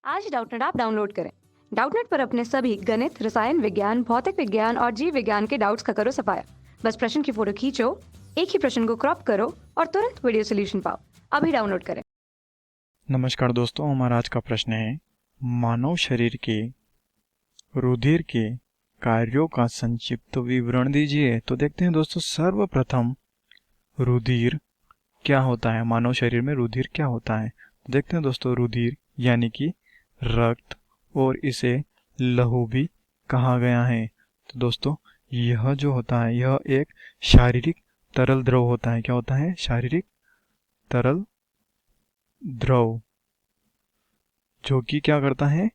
आज Doubtnut app download करें। Doubtnut पर अपने सभी गणित, रसायन विज्ञान, भौतिक विज्ञान और जीव विज्ञान के डाउट्स का करो सफाया। बस प्रश्न की फोटो खींचो, एक ही प्रश्न को क्रॉप करो और तुरंत वीडियो सोल्यूशन पाओ। अभी डाउनलोड करें। नमस्कार दोस्तों, हमारा आज का प्रश्न है मानव शरीर के रुधिर के कार्यों का संक्षिप्त विवरण दीजिए। तो देखते हैं दोस्तों, सर्वप्रथम रुधिर क्या होता है, मानव शरीर में रुधिर क्या होता है। तो देखते हैं दोस्तों, रुधिर यानी कि रक्त, और इसे लहू भी कहा गया है। तो दोस्तों, यह जो होता है यह एक शारीरिक तरल द्रव होता है। क्या होता है? शारीरिक तरल द्रव, जो कि क्या करता है,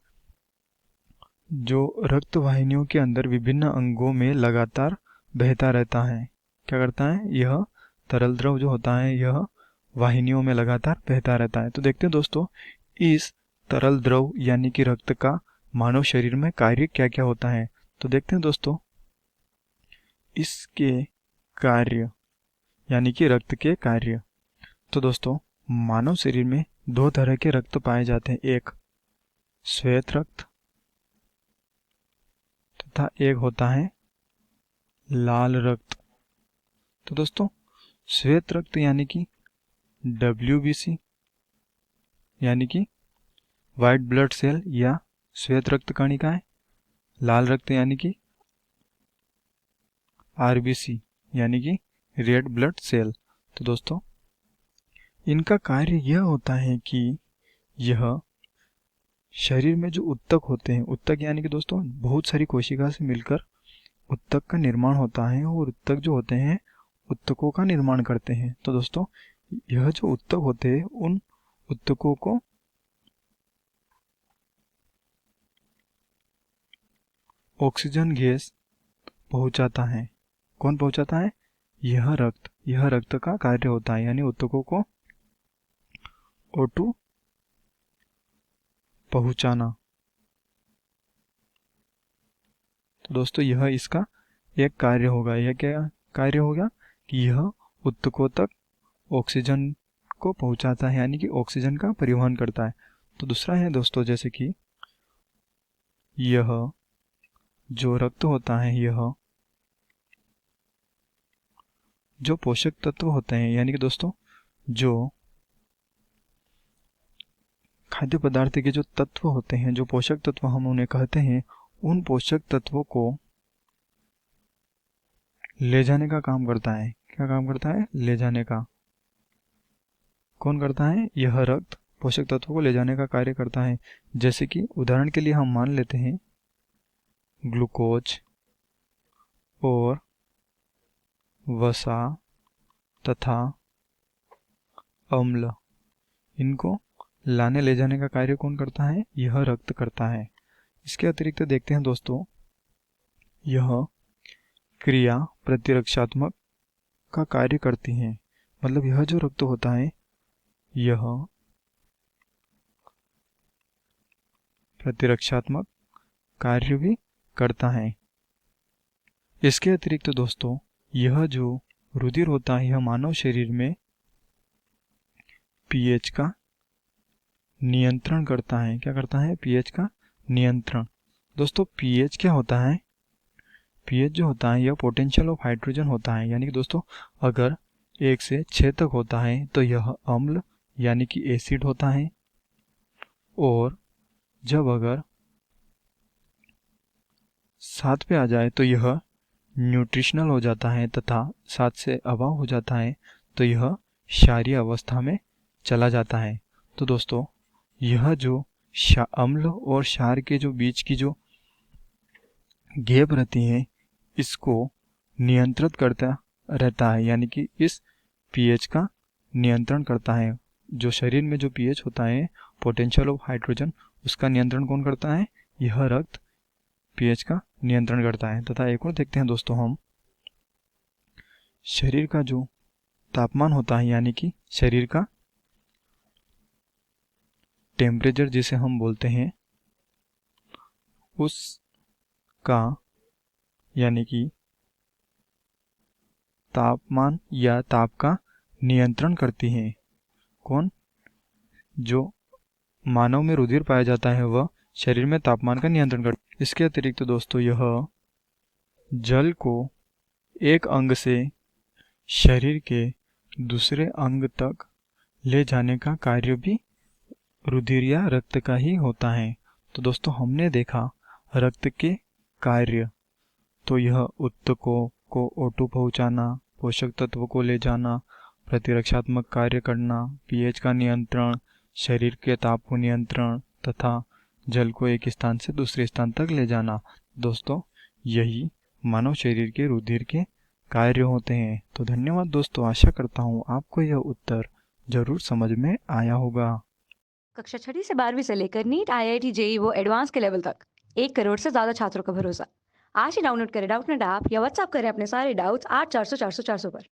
जो रक्त वाहिनियों के अंदर विभिन्न अंगों में लगातार बहता रहता है। क्या करता है? यह तरल द्रव जो होता है यह वाहिनियों में लगातार बहता रहता है। तो देखते हैं दोस्तों, इस तरल द्रव यानी कि रक्त का मानव शरीर में कार्य क्या क्या होता है। तो देखते हैं दोस्तों, इसके कार्य यानी कि रक्त के कार्य। तो दोस्तों, मानव शरीर में दो तरह के रक्त पाए जाते हैं, एक श्वेत रक्त तथा एक होता है लाल रक्त। तो दोस्तों, श्वेत रक्त यानी कि WBC यानी कि व्हाइट ब्लड सेल या श्वेत रक्त कणिकाएं, लाल रक्त यानी कि RBC यानी कि रेड ब्लड सेल। तो दोस्तों, इनका कार्य यह होता है कि यह शरीर में जो उत्तक होते हैं, उत्तक यानी कि दोस्तों बहुत सारी कोशिका से मिलकर उत्तक का निर्माण होता है, और उत्तक जो होते हैं उत्तकों का निर्माण करते हैं। तो दोस्तों, यह जो उत्तक होते हैं उन उत्तकों को ऑक्सीजन गैस पहुंचाता है। कौन पहुंचाता है? यह रक्त का कार्य होता है, यानी उत्तकों को O2 पहुंचाना। तो दोस्तों, यह इसका एक कार्य होगा। यह क्या कार्य होगा कि यह उत्तकों तक ऑक्सीजन को पहुंचाता है, यानी कि ऑक्सीजन का परिवहन करता है। तो दूसरा है दोस्तों, जैसे कि यह जो रक्त होता है यह जो पोषक तत्व होते हैं, यानी कि दोस्तों जो खाद्य पदार्थ के जो तत्व होते हैं, जो पोषक तत्व हम उन्हें कहते हैं, उन पोषक तत्वों को ले जाने का काम करता है। क्या काम करता है? ले जाने का। कौन करता है? यह रक्त पोषक तत्वों को ले जाने का कार्य करता है। जैसे कि उदाहरण के लिए हम मान लेते हैं ग्लूकोज और वसा तथा अम्ल, इनको लाने ले जाने का कार्य कौन करता है? यह रक्त करता है। इसके अतिरिक्त देखते हैं दोस्तों, यह क्रिया प्रतिरक्षात्मक का कार्य करती है। मतलब यह जो रक्त होता है यह प्रतिरक्षात्मक कार्य भी करता है। इसके अतिरिक्त दोस्तों, यह जो रुधिर होता है यह मानव शरीर में pH का नियंत्रण करता है। क्या करता है? pH का नियंत्रण। दोस्तों, pH क्या होता है? pH जो होता है यह पोटेंशियल ऑफ हाइड्रोजन होता है। यानी कि दोस्तों, अगर 1 से 6 तक होता है तो यह अम्ल यानी कि एसिड होता है, और जब अगर 7 पे आ जाए तो यह न्यूट्रिशनल हो जाता है, तथा 7 से अबव हो जाता है तो यह क्षारीय अवस्था में चला जाता है। तो दोस्तों, यह जो अम्ल और क्षार के जो बीच की जो गैप रहती है इसको नियंत्रित करता रहता है, यानी कि इस pH का नियंत्रण करता है। जो शरीर में जो pH होता है, पोटेंशियल ऑफ हाइड्रोजन, उसका नियंत्रण कौन करता है? यह रक्त pH का नियंत्रण करता है। तथा एक और देखते हैं दोस्तों, हम शरीर का जो तापमान होता है, यानी कि शरीर का टेम्परेचर जिसे हम बोलते हैं, उसका यानी कि तापमान या ताप का नियंत्रण करती है। कौन? जो मानव में रुधिर पाया जाता है वह शरीर में तापमान का नियंत्रण कर। इसके अतिरिक्त दोस्तों यह जल को एक अंग से शरीर के दूसरे अंग तक ले जाने का कार्य भी रुधिर या रक्त का ही होता है। तो दोस्तों हमने देखा रक्त के कार्य, तो यह ऊतकों को O2 पहुंचाना, पोषक तत्व को ले जाना, प्रतिरक्षात्मक कार्य करना, पीएच का नियंत्रण, शरीर के ताप को नियंत्रण तथा जल को एक स्थान से दूसरे स्थान तक ले जाना। दोस्तों यही मानव शरीर के रुधिर के कार्य होते हैं। तो धन्यवाद दोस्तों, आशा करता हूँ आपको यह उत्तर जरूर समझ में आया होगा। कक्षा 6वीं से 12वीं से लेकर नीट, IIT, JEE वो एडवांस के लेवल तक 1 करोड़ से ज्यादा छात्रों का भरोसा। आज ही डाउनलोड करें डाउटनेट ऐप या व्हाट्सएप करें अपने सारे डाउट्स 8400 400 400 पर।